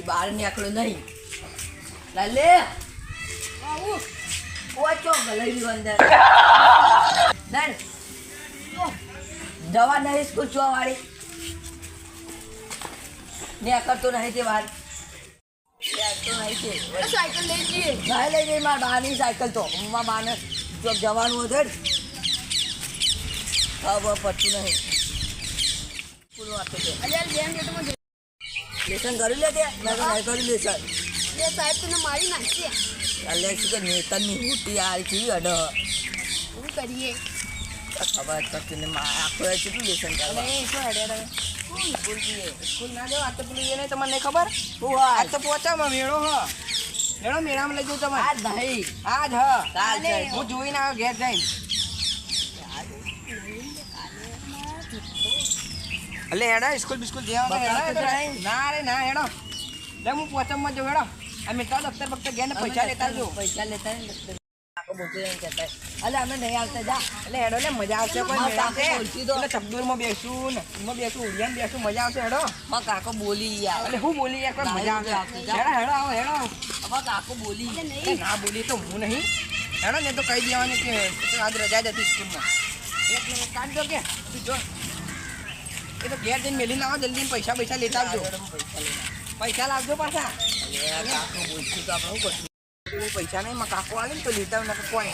બહાર નીકળો નહીં લાલે ઓચો ગલાઈ અંદર જવા નહીં સ્કૂલ છો વાળી નીકળતો નહીં તે વાર સાયકલ લઈ જઈએ ના લઈ જઈએ મારા બાની સાયકલ તો મારા બાને જો જવાનું હતું ખબર પડતું નહીં પૂરું આપે છે લેસન કરી લે તે મેં તો નહીં કર્યું લેસન એ સાહેબ તને મારી નાખશે એટલે શું કે નેતનની હુટી આ કેવી અડ શું કરીએ ખબર પડતી ને આખો કેટલું લેસન કરવા શું હેડે સ્કૂલ જઈએ સ્કૂલ ના જાવ આ તો પેલું એને તમને નહીં ખબર શું હા આજ તો પહોંચામાં મેળો મેળો મેળામાં લઈ જઉં તમારે આજ નહીં આજ કાલ છે હું જોઈને આવ્યો ઘેર જઈને એટલે હેડા સ્કૂલ બિસ્કૂલ ના રે ના હેડો લે હું પહોંચામાં જાઉં હેડો આ મેટા દફતર બફતર ગયા ને પૈસા લેતા જો પૈસા લેતા ને આખો મોટું નહીં કહેતા અલે અમે નહીં આવતા જા એટલે હેડો ને મજા આવશે કોઈ મેળા છે બોલતી દો એટલે ચકદૂરમાં બેસું ને એમાં બેસું ઉડિયામાં બેસું મજા આવશે હેડો માં કાકો બોલી યાર એટલે હું બોલી યાર કોઈ મજા આવશે હેડો હેડો આવો હેડો માં કાકો બોલી ના બોલી તો હું નહીં હેડો ને તો કહી દેવાની કે આજ રજા જ હતી સ્કૂલમાં એક મિનિટ કાઢજો કે તું જો એ તો ઘેર જઈને મેલીને આવો જલ્દી પૈસા પૈસા લેતા આવજો પૈસા લાવજો પાછા કાકો બોલશું તો આપણે શું કરશું પૈસા નહીં માં કાકો આવે ને તો લેતા આવ નકર કોઈ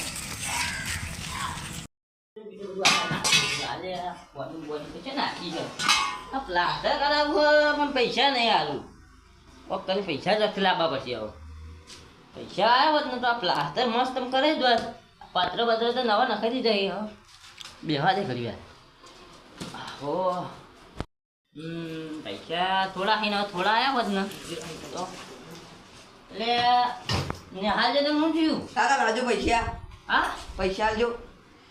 પૈસા નહીં આલું તને પૈસા જ લાવવા પછી આવો પૈસા આવ્યા હોત ને તો આ પ્લાસ્ટર મસ્ત તમે કરે જ વાત પાત્ર પાત્ર તો નવા નખાઈ દીધા બેહવા દે ઘડી વાર આહો પૈસા થોડા ખાઈને થોડા આવ્યા હોત ને તો એટલે હાલ જતો હું થયું કાકા લાવજો પૈસા હા પૈસા આલજો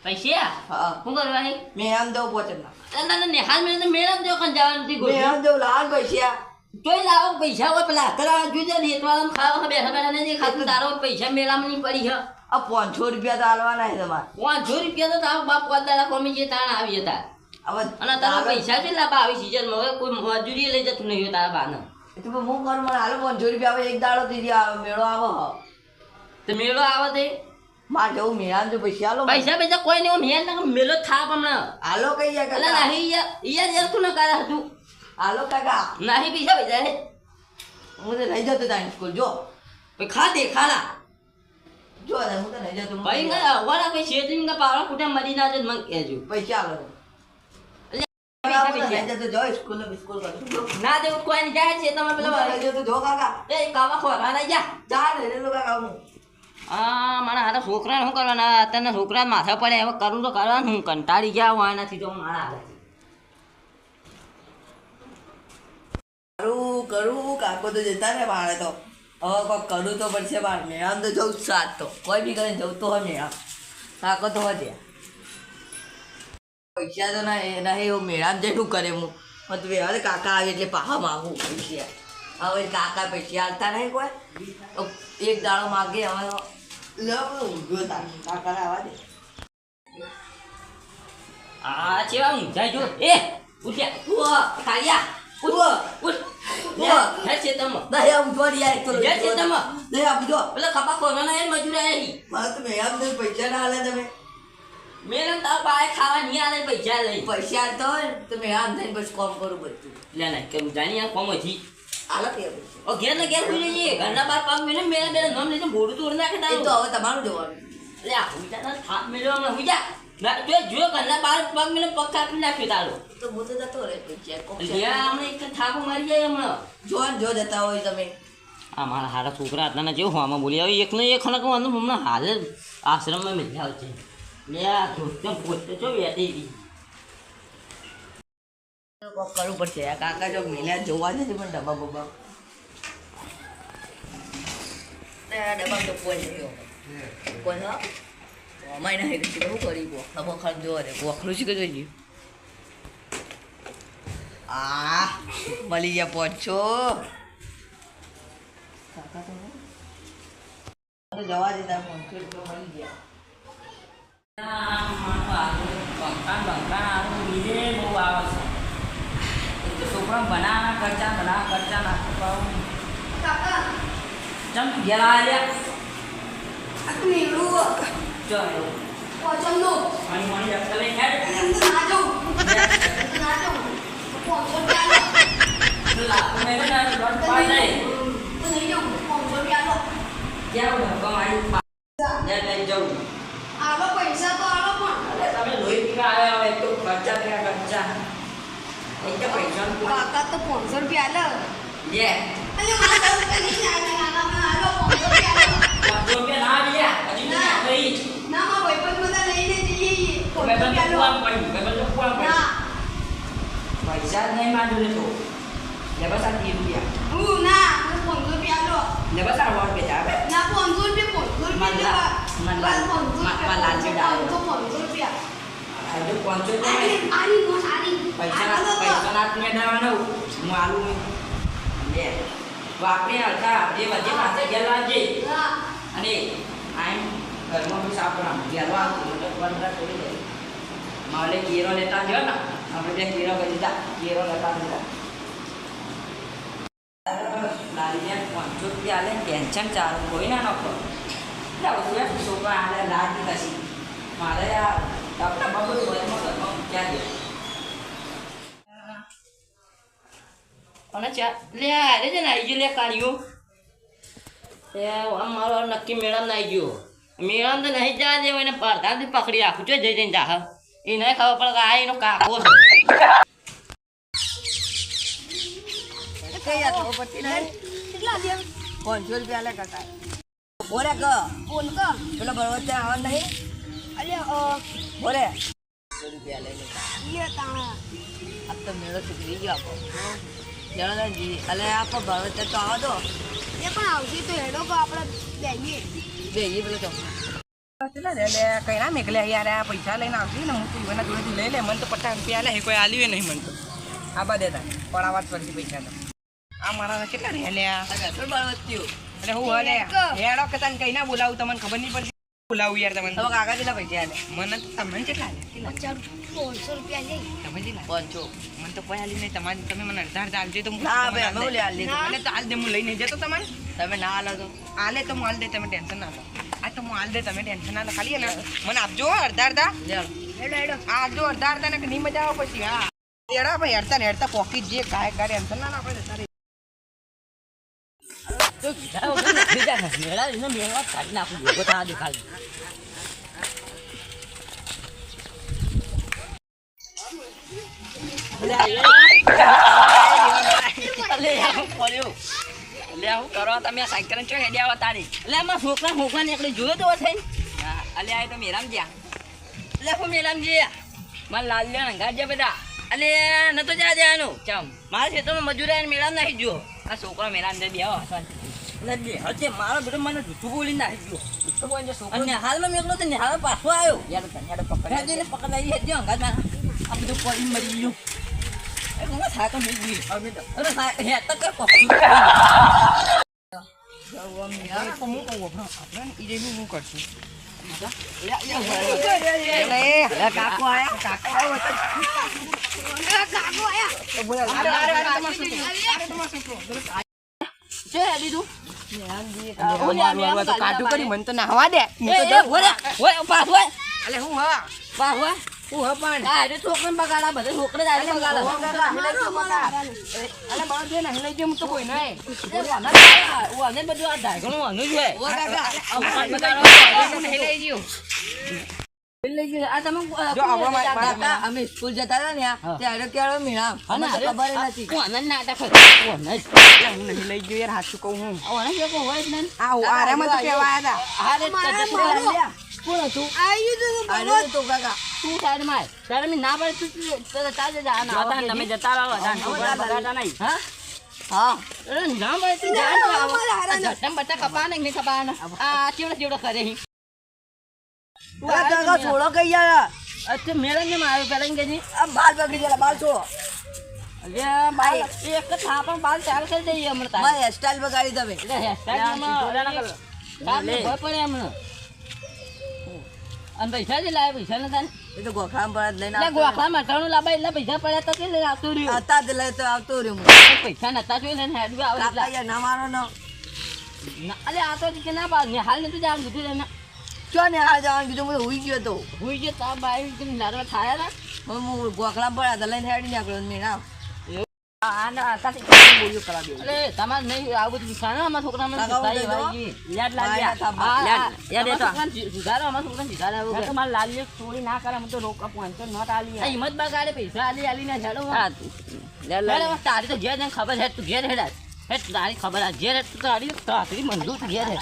પૈસા હા શું કરવાની મેં આમ દઉં પોચરના નિહાલ મેં તો મેળા દેવ કાન જવાનું નથી મેં આમ દઉં લાલ પૈસા જોઈ લાવો પૈસા હોય પેલા તરા જોઈ ને એટલા ખાવા બેઠા બેઠા નહીં ખાતું તારો પૈસા મેળામાં નહીં પડી છે આ 500 રૂપિયા તો આલવાના છે તમારે 500 રૂપિયા તો તારો બાપ કોદાડા કોમી જે તાણ આવી જતા હવે અને તારા પૈસા છે લાભ આવી સીઝનમાં હવે કોઈ મજૂરી લઈ જતું નહીં તારા બાને તો હું કરું મને હાલો 500 રૂપિયા આવે એક દાડો થઈ જાય મેળો આવો તો મેળો આવે તે માર જવું મેળામાં જો પૈસા આલો પૈસા કોઈ નહીં મેળ ના મેળો થાપ હમણાં હાલો કઈ જાય એટલે કાકા નહીં યાર તું ન કાઢા હતું હાલો કાકા નહીં પૈસા હે હું તો નહીં જતો તારી સ્કૂલ જો પછી ખા દે ખાલા જો હું તો નહીં જતો ભાઈ વાળા કઈ શેતરી ના પાવડા કુટા મરી ના જ મને કહેજો પૈસા આલો પૈસા નહીં જતો જો સ્કૂલ બિસ્કૂલ કરું ના દેવું કોઈ નહીં જાય છે તમે પેલા નહીં જતો જો કાકા એ કાવા ખોરા ના જા ચાલ રે લો કાકા હું મારા હારા છોકરાને શું કરવાના અત્યારના છોકરા માથા પડે હવે કરું તો કરવાનું હું કંટાળી ગયા હું આનાથી તો મારા કરું કાકો તો જતા ને મારે તો હવે કોઈ કરું તો પડશે બાર મેળામાં તો જવું સાત તો કોઈ બી કરીને જવું તો હોય મેળા કાકો તો હોય પૈસા તો ના એવું મેળામાં જઈને શું કરે હું મતલબ હવે કાકા આવે એટલે પાહા માગું પૈસા હવે કાકા પૈસા હાલતા નહીં કોઈ એક દાડો માગે હવે ઊંઘ્યો હતા કાકાને આવવા દે આ ચેવા ઊંઝાઈ જો એ ઉઠ્યા કાળિયા ઉઠ હે છે તમ દયા ઊંઘવા દે યાર તો હે છે તમ દયા આપજો પેલા કપા કોરોના એ મજૂર આવી મારે તો મેળામાં પૈસા ના હાલે તમે મેરન તાર પાએ ખાવા નહીં આલે પૈસા લઈ પૈસા તો હોય તો મેળામાં થઈને પછી કોમ કરું બધું લે ના કે જાણી આ કોમ હતી હાલો કે ઓ ઘેર ને ઘેર ભૂલી જઈએ ઘરના બાર પગ મેલે મેલા મેલા નોમ લઈને બોડું તોડ નાખે એ તારું તો હવે તમારું જોવાનું લે આ હુઈતા ના થાપ મેલો હમણાં હુઈજા ના જો ઘરના બાર પગ મેલે પગ કાપી નાખ્યો તારો તો હું તો જતો રહે પૈસા કોમ લે હમણાં એક થાપો મારી જાય હમણાં જો જતા હોય તમે આ મારા હારા છોકરા હતા ને જેવું હોવામાં બોલી આવી એકનો એક ખણક વાંધો હમણાં હાલ જ આશ્રમમાં મેળ્યા આવે છે લે આ ધોતમ પોતે જો વેતી હતી કરવું પડશે આ કાકા જો મેલ્યા જોવા છે પણ ડબ્બા બબ્બા ડબ્બા તો કોઈ નહીં કોઈ હા અમાય ના હેરી શું કરી બોખલા બોખલા જોવા દે બોખલું છે કે જોઈએ આ મળી ગયા પહોંચો કાકા તો જવા દેતા પહોંચો મળી ગયા છોકરા બનાવવાના ખર્ચા નાખું કાકા ચમ ઘેર આવ્યા આ તો મેળું ચલો પોચમનો પાણી પાણી રસ્તા લઈ હેડ અંદર ના જાઉં ના જાઉં 500 રૂપિયા લાખ મેં ના દોડ પાડ દે તો નહીં જાઉં 500 રૂપિયા લો ક્યાં ધક્કા મારી ને લઈ જાઉં આલો પૈસા તો આલો પણ અરે તમે લોહી પીવા આવ્યા હોય તો ખર્ચા એક તો પૈસા કાકા તો 500 રૂપિયા લે લે અને મારા રૂપિયા નહીં આલો 500 રૂપિયા લો 500 રૂપિયા ના લે હજી તો ગઈ ના માં ભાઈબંધ બધા લઈને જઈએ 500 બેબલ રૂપિયા લો કુવામ પડી બેબલ કુવામ પડી ના પૈસા જ નહીં માંગુ લે તો લે બસ આ 30 રૂપિયા હું ના 500 રૂપિયા લો લે બસ આ વોટ બેટા હવે ના 500 રૂપિયા આ જો 500 તો આની નો સારી પૈસા ના તમે દેવાનો હું આલુ લે વાપરે હતા જે વધે પાસે ગેલાજે હા અને આમ ઘરમાં બી સાપડા ગેલવા તો બંધ કરી દે માલે કેરો લેતા જો ને આપણે બે કેરો કરી દીધા કેરો લેતા દીધા લાલીને 500 રૂપિયા આલે ટેન્શન ચાલુ કોઈ ના નખો એટલે છોકરા આલે લાગી કશી મારે આ આપણા બાબુ ઘરમાં ક્યાં દે અને ચા લે અરે છે ને આવી ગયો લે કાઢ્યો એ આમ મારો નક્કી મેળામ ના આવી ગયો મેળામ તો નહીં જા દેવો એને પડધાથી પકડી રાખું છું જઈ જઈને જા એ નહીં ખબર પડે કે આ એનો કાકો છે કઈ આ પછી નહીં કેટલા દે 500 રૂપિયા લે કાકા બોરે ક ફોન કર પેલો બરોબર ત્યાં આવવા નહીં અલ્યા બોરે 500 રૂપિયા લઈ લે લે તાણા આ તો મેળો ચૂકવી ગયો આપો જણાજી અલે આપો બરોબર ત્યાં તો આવો તો એ પણ આવશે તો હેડો કો આપણે જઈએ જઈએ પેલો તો કેટલા લે લે કઈ ના મેકલે યાર આ પૈસા લઈને આવતી ને હું તું એના જોડેથી લઈ લે મને તો 50 રૂપિયા લે કોઈ આલ્યું નહીં મને તો આ બા દેતા પડાવાત પરથી પૈસા તો આ મારા કેટલા રે લે બરોબર થયું એટલે હું હલે હેડો કે તને કઈ ના બોલાવું તમને ખબર નહીં પડતી બોલાવું યાર તમને હવે કાકા કેટલા પૈસા આલે મને તો તમને કેટલા લે 500 રૂપિયા લે તમે કેટલા 500 મને તો કોઈ આલી નહીં તમારે તમે મને 18 આલજો તો હું ના તમને ભાઈ અમે લે આલી એટલે તો આલ દે હું લઈને જતો તમારે તમે ના આલો તો આલે તો હું આલ દે તમે ટેન્શન ના લો આ તો હું આલ દે તમે ટેન્શન ના લો ખાલી ને મને આપજો અડધા લે હેડો હેડો આ આપજો અડધા ને નહીં મજા આવે પછી હા એડા ભાઈ હેડતા પોકી જે ગાય ગાય ટેન્શન ના આપણે તારે તો બીજા મેળા એને મેળા કાઢી નાખું ભેગો થા દેખાડી હું કરો તમે સાયકલ ચો હેડ્યા આવો તારી એટલે આમાં છોકરા નીકળી જોયો તો થઈને અલે આ તો મેરામ જ્યાં એટલે હું મેરામ જ્યાં મારે લાલ લેવા અંગાર જ્યાં બધા અલે નતો જા દેવાનું ચમ મારા ખેતરમાં મજૂર આવીને મેળામ નાખી ગયો આ છોકરો મેળામ જઈ બેહો એટલે મારો બેટો મને જૂઠું બોલી નાખી ગયો જૂઠું બોલીને છોકરો નિહાલમાં મેકલો તો નિહાલ પાછો આવ્યો યાર પકડાઈ હેડજો અંગાર આ બધું પડી મરી ગયું એ થાક મેળવી અરે હે તો કઈ પક્ષી હું કરશું કાકો આયા કાકો આયા કાઢું કરી મને તો નાહવા દે અલે હું હા છોકરા બગાડા બધા છોકરા બગાડા અલે બાર દે નહીં લઈ હું તો કોઈ નહીં બધું આ ધાગણું આનું જ કાકા અમે સ્કૂલ જતા હતા ને ત્યારે ક્યારે મેળા અમને તો ખબર નથી હું નહીં લઈ ગયો યાર હાચું કહું હું આરામાં તો કહેવાય હતા કોણ હતું આવ્યું આરે તો કાકા તું સાઈડ માં તારે ના પડે ચાલે જા તમે જતા રહો બગાડતા નહીં હા હા ના પડે જટમ બટા કપા નહીં કપા આ ચેવડો કરે કાકા છોડો કઈ યાર અચ્છા મેળા ને માર્યો પેલા કે આ બાલ પકડી ગયેલા બાલ છોડો અરે ભાઈ એક થાપણ બાલ ચાલ કરી દઈએ હમણાં મારી હેરસ્ટાઈલ બગાડી તમે એટલે હેરસ્ટાઈલ માં પડે હમણાં અને પૈસા જે લાવે પૈસા નતા ને એ તો ગોખલામાં પડ્યા જ લઈને એટલે આવતો ગોખલા મટાણું લાવવા એટલે પૈસા પડ્યા તો કે લઈને આવતું રહ્યું હતા જ લઈ તો આવતો રહ્યો હું પૈસા નતા જોઈ લઈને હેડવા આવે કાકા એટલે યાર ના મારો ન અલે આ તો કે ના પાડ ને હાલ નતું જવાનું કીધું એને ચો ને હાલ જવાનું કીધું હું હુઈ ગયો તો હુઈ ગયો તા બાઈ કે લાડવા ખાયા ના હું ગોખલામાં પડ્યા હતા લઈને હેડી નાખ્યો મેં ના આના આતાથી બોલ્યો કરા દે અરે તમારે નહીં આવું બધું વિચારો અમારા છોકરા મને કાકા, સુધારી હું વાળી યાદ લાગી માયા થા, યાદ સુધારો અમારા છોકરાને સુધારે આવું મેં તો મારા લાલીએ ચોરી ના કરે મને તો રોકા પોઈન્ટ નોટ આલી આ હિંમત બગાડે પૈસા આલી ને હેડો તારી તો ઘેર જઈને ખબર હે તું ઘેર હેડા હે તારી ખબર આ ઘેર હેડ તું તારી મંજૂર ઘેર હે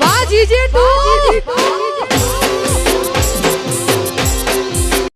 Baji Jitu.